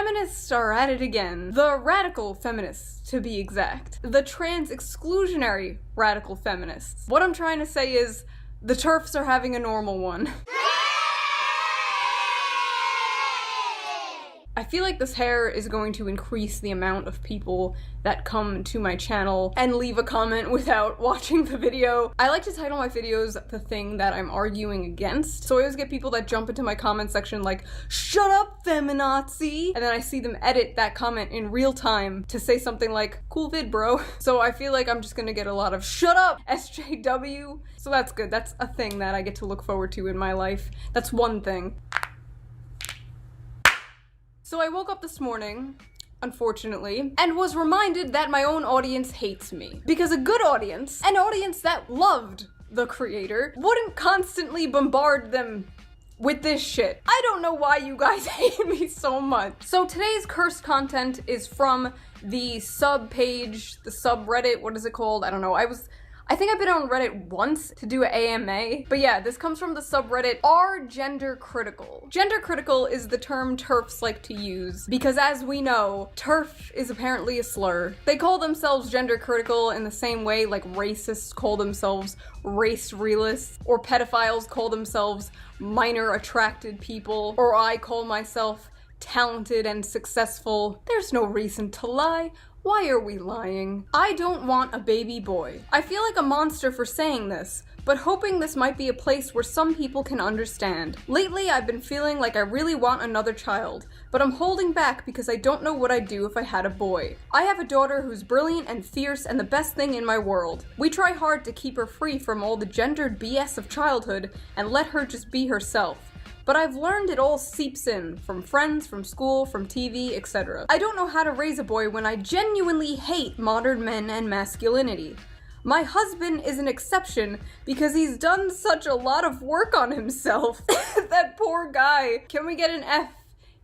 feminists are at it again. The radical feminists, to be exact. The trans-exclusionary radical feminists. What I'm trying to say is, the TERFs are having a normal one. I feel like this hair is going to increase the amount of people that come to my channel and leave a comment without watching the video. I like to title my videos the thing that I'm arguing against. So I always get people that jump into my comment section like, "Shut up, feminazi!" And then I see them edit that comment in real time to say something like, "Cool vid, bro." So I feel like I'm just gonna get a lot of "Shut up, SJW!" So that's good. That's a thing that I get to look forward to in my life. That's one thing. So I woke up this morning, unfortunately, and was reminded that my own audience hates me. Because a good audience, an audience that loved the creator, wouldn't constantly bombard them with this shit. I don't know why you guys hate me so much. So today's cursed content is from the sub page, the subreddit, what is it called? I don't know. I think I've been on Reddit once to do an AMA, but yeah, this comes from the subreddit r/gendercritical. Gendercritical is the term TERFs like to use, because as we know, TERF is apparently a slur. They call themselves gendercritical in the same way like racists call themselves race realists, or pedophiles call themselves minor attracted people, or I call myself talented and successful. There's no reason to lie. Why are we lying? I don't want a baby boy. I feel like a monster for saying this, but hoping this might be a place where some people can understand. Lately, I've been feeling like I really want another child, but I'm holding back because I don't know what I'd do if I had a boy. I have a daughter who's brilliant and fierce and the best thing in my world. We try hard to keep her free from all the gendered BS of childhood and let her just be herself. But I've learned it all seeps in, from friends, from school, from TV, etc. I don't know how to raise a boy when I genuinely hate modern men and masculinity. My husband is an exception because he's done such a lot of work on himself. That poor guy. Can we get an F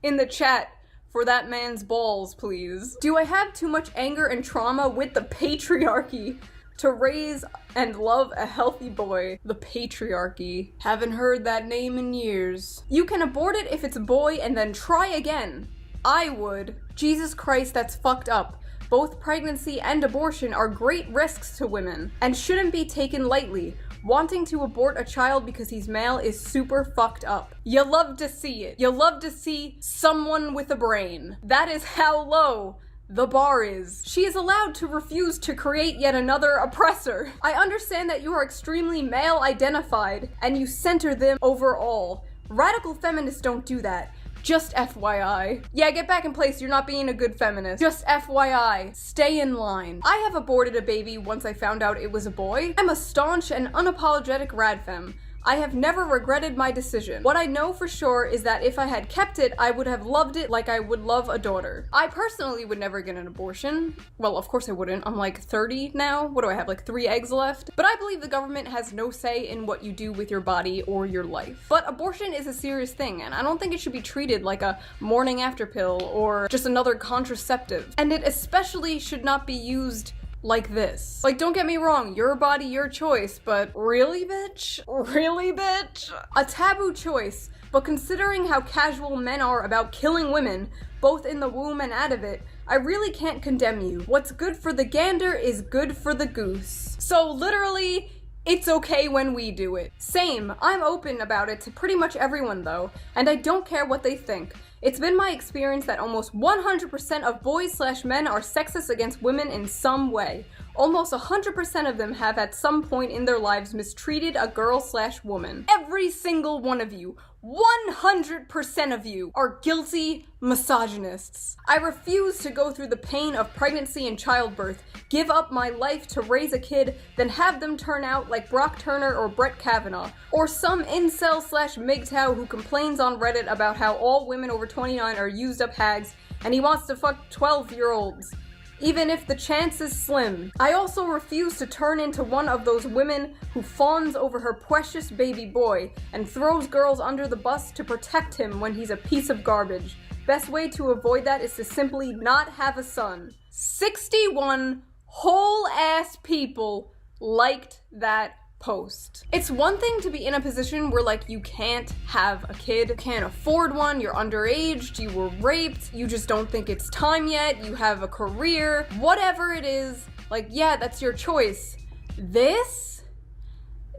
in the chat for that man's balls, please? Do I have too much anger and trauma with the patriarchy to raise and love a healthy boy? The patriarchy. Haven't heard that name in years. You can abort it if it's a boy and then try again. I would. Jesus Christ, that's fucked up. Both pregnancy and abortion are great risks to women and shouldn't be taken lightly. Wanting to abort a child because he's male is super fucked up. You love to see it. You love to see someone with a brain. That is how low the bar is. She is allowed to refuse to create yet another oppressor. I understand that you are extremely male identified and you center them over all. Radical feminists don't do that. Just FYI. Yeah, get back in place, you're not being a good feminist. Just FYI. Stay in line. I have aborted a baby once I found out it was a boy. I'm a staunch and unapologetic radfem. I have never regretted my decision. What I know for sure is that if I had kept it, I would have loved it like I would love a daughter. I personally would never get an abortion. Well, of course I wouldn't. I'm like 30 now. What do I have, like 3 eggs left? But I believe the government has no say in what you do with your body or your life. But abortion is a serious thing, and I don't think it should be treated like a morning after pill or just another contraceptive. And it especially should not be used like this. Like, don't get me wrong, your body, your choice, but really, bitch? Really, bitch? A taboo choice, but considering how casual men are about killing women, both in the womb and out of it, I really can't condemn you. What's good for the gander is good for the goose. So literally, it's okay when we do it. Same, I'm open about it to pretty much everyone though, and I don't care what they think. It's been my experience that almost 100% of boys/men are sexist against women in some way. Almost 100% of them have at some point in their lives mistreated a girl/woman. Every single one of you, 100% of you, are guilty misogynists. I refuse to go through the pain of pregnancy and childbirth, give up my life to raise a kid, then have them turn out like Brock Turner or Brett Kavanaugh, or some incel/MGTOW who complains on Reddit about how all women over 29 are used up hags and he wants to fuck 12-year-olds. Even if the chance is slim. I also refuse to turn into one of those women who fawns over her precious baby boy and throws girls under the bus to protect him when he's a piece of garbage. Best way to avoid that is to simply not have a son. 61 whole ass people liked that post. It's one thing to be in a position where like you can't have a kid, you can't afford one, you're underaged, you were raped, you just don't think it's time yet, you have a career, whatever it is, like yeah, that's your choice. This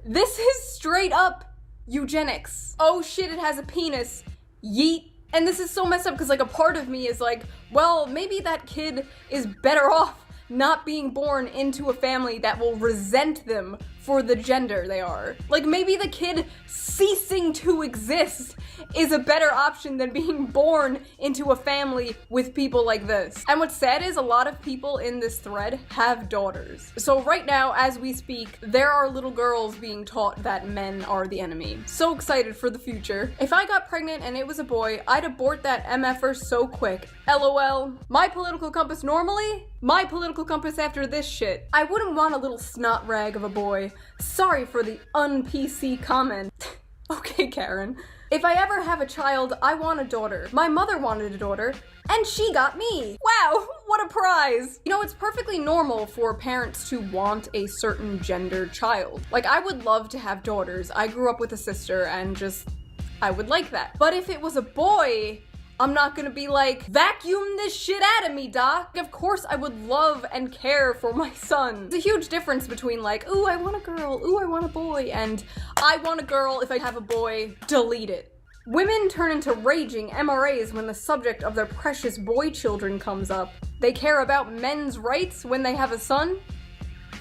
is straight up eugenics. Oh shit, it has a penis. Yeet. And this is so messed up because like a part of me is like, well, maybe that kid is better off not being born into a family that will resent them for the gender they are. Like maybe the kid ceasing to exist is a better option than being born into a family with people like this. And what's sad is a lot of people in this thread have daughters. So right now, as we speak, there are little girls being taught that men are the enemy. So excited for the future. If I got pregnant and it was a boy, I'd abort that MFer so quick. LOL. My political compass normally? My political compass after this shit. I wouldn't want a little snot rag of a boy. Sorry for the un-PC comment. Okay, Karen. If I ever have a child, I want a daughter. My mother wanted a daughter, and she got me. Wow, what a prize. You know, it's perfectly normal for parents to want a certain gendered child. Like, I would love to have daughters. I grew up with a sister, and I would like that. But if it was a boy, I'm not gonna be like, vacuum this shit out of me, doc. Of course I would love and care for my son. There's a huge difference between like, ooh, I want a girl, ooh, I want a boy, and I want a girl, if I have a boy, delete it. Women turn into raging MRAs when the subject of their precious boy children comes up. They care about men's rights when they have a son?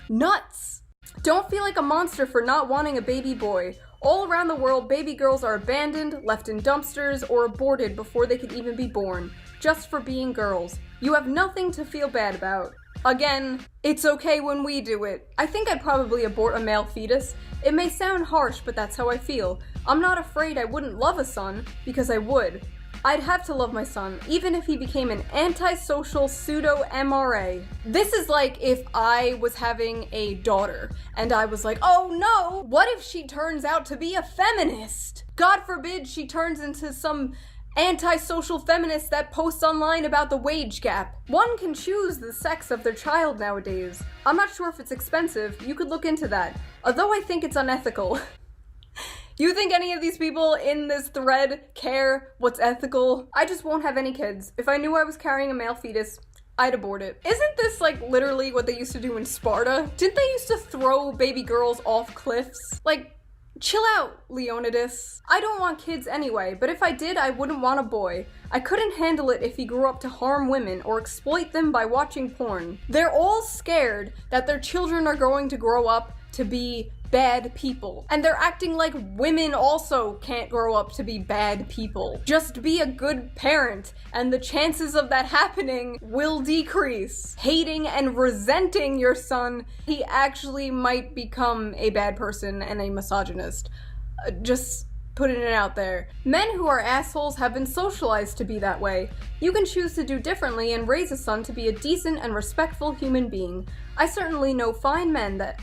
Nuts. Don't feel like a monster for not wanting a baby boy. All around the world, baby girls are abandoned, left in dumpsters, or aborted before they can even be born, just for being girls. You have nothing to feel bad about. Again, it's okay when we do it. I think I'd probably abort a male fetus. It may sound harsh, but that's how I feel. I'm not afraid I wouldn't love a son, because I would. I'd have to love my son, even if he became an antisocial pseudo-MRA. This is like if I was having a daughter, and I was like, oh no, what if she turns out to be a feminist? God forbid she turns into some antisocial feminist that posts online about the wage gap. One can choose the sex of their child nowadays. I'm not sure if it's expensive, you could look into that, although I think it's unethical. You think any of these people in this thread care what's ethical? I just won't have any kids. If I knew I was carrying a male fetus, I'd abort it. Isn't this like literally what they used to do in Sparta? Didn't they used to throw baby girls off cliffs? Like, chill out, Leonidas. I don't want kids anyway, but if I did, I wouldn't want a boy. I couldn't handle it if he grew up to harm women or exploit them by watching porn. They're all scared that their children are going to grow up to be bad people. And they're acting like women also can't grow up to be bad people. Just be a good parent, and the chances of that happening will decrease. Hating and resenting your son, he actually might become a bad person and a misogynist. Just putting it out there. Men who are assholes have been socialized to be that way. You can choose to do differently and raise a son to be a decent and respectful human being. I certainly know fine men that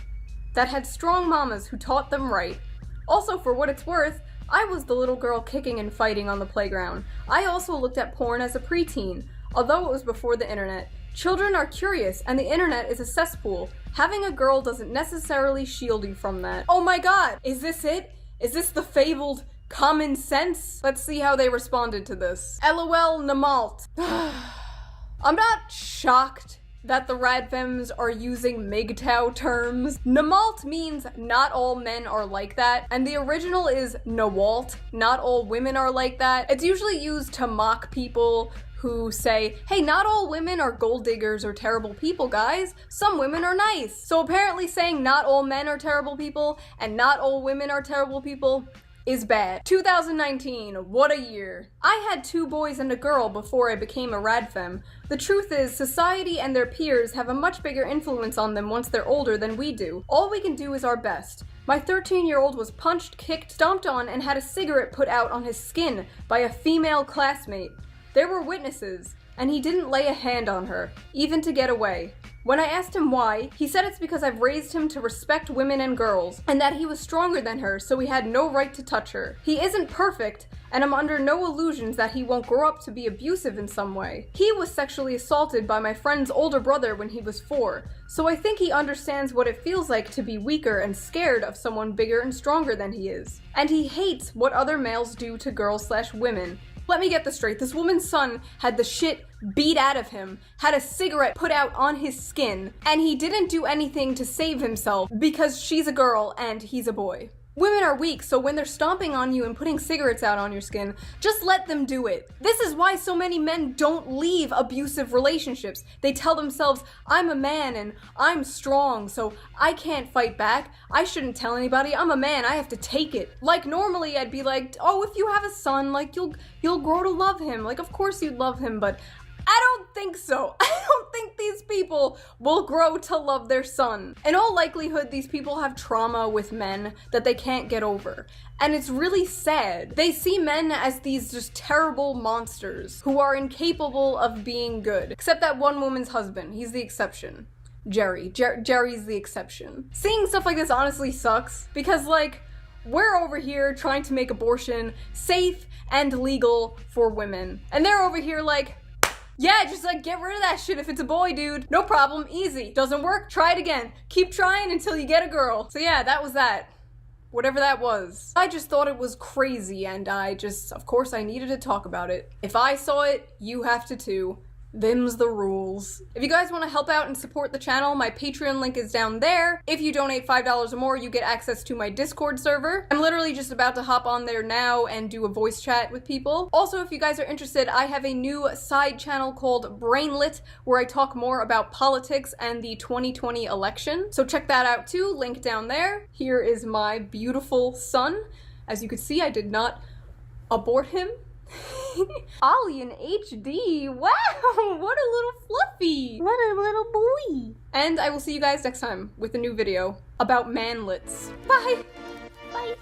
had strong mamas who taught them right. Also, for what it's worth, I was the little girl kicking and fighting on the playground. I also looked at porn as a preteen, although it was before the internet. Children are curious, and the internet is a cesspool. Having a girl doesn't necessarily shield you from that. Oh my god! Is this it? Is this the fabled common sense? Let's see how they responded to this. LOL Namalt. I'm not shocked that the Radfems are using MGTOW terms. Namalt means not all men are like that, and the original is Nawalt, not all women are like that. It's usually used to mock people who say, hey, not all women are gold diggers or terrible people, guys. Some women are nice. So apparently saying not all men are terrible people and not all women are terrible people is bad. 2019, what a year. I had 2 boys and a girl before I became a Radfem. The truth is, society and their peers have a much bigger influence on them once they're older than we do. All we can do is our best. My 13-year-old was punched, kicked, stomped on, and had a cigarette put out on his skin by a female classmate. There were witnesses, and he didn't lay a hand on her, even to get away. When I asked him why, he said it's because I've raised him to respect women and girls, and that he was stronger than her, so he had no right to touch her. He isn't perfect, and I'm under no illusions that he won't grow up to be abusive in some way. He was sexually assaulted by my friend's older brother when he was 4, so I think he understands what it feels like to be weaker and scared of someone bigger and stronger than he is. And he hates what other males do to girls/women. Let me get this straight, this woman's son had the shit beat out of him, had a cigarette put out on his skin, and he didn't do anything to save himself because she's a girl and he's a boy. Women are weak, so when they're stomping on you and putting cigarettes out on your skin, just let them do it. This is why so many men don't leave abusive relationships. They tell themselves, I'm a man and I'm strong, so I can't fight back. I shouldn't tell anybody. I'm a man, I have to take it. Like normally I'd be like, oh, if you have a son, like you'll grow to love him. Like of course you'd love him, but I don't think so. I don't think these people will grow to love their son. In all likelihood, these people have trauma with men that they can't get over. And it's really sad. They see men as these just terrible monsters who are incapable of being good. Except that one woman's husband, he's the exception. Jerry's the exception. Seeing stuff like this honestly sucks because like, we're over here trying to make abortion safe and legal for women. And they're over here like, yeah, just like get rid of that shit if it's a boy, dude. No problem, easy. Doesn't work, try it again. Keep trying until you get a girl. So yeah, that was that. Whatever that was. I just thought it was crazy and of course I needed to talk about it. If I saw it, you have to too. Them's the rules. If you guys want to help out and support the channel, my Patreon link is down there. If you donate $5 or more, you get access to my Discord server. I'm literally just about to hop on there now and do a voice chat with people. Also, if you guys are interested, I have a new side channel called Brainlit, where I talk more about politics and the 2020 election. So check that out too, link down there. Here is my beautiful son. As you can see, I did not abort him. Ollie in HD, wow, what a little fluffy. What a little boy. And I will see you guys next time with a new video about manlets. Bye. Bye.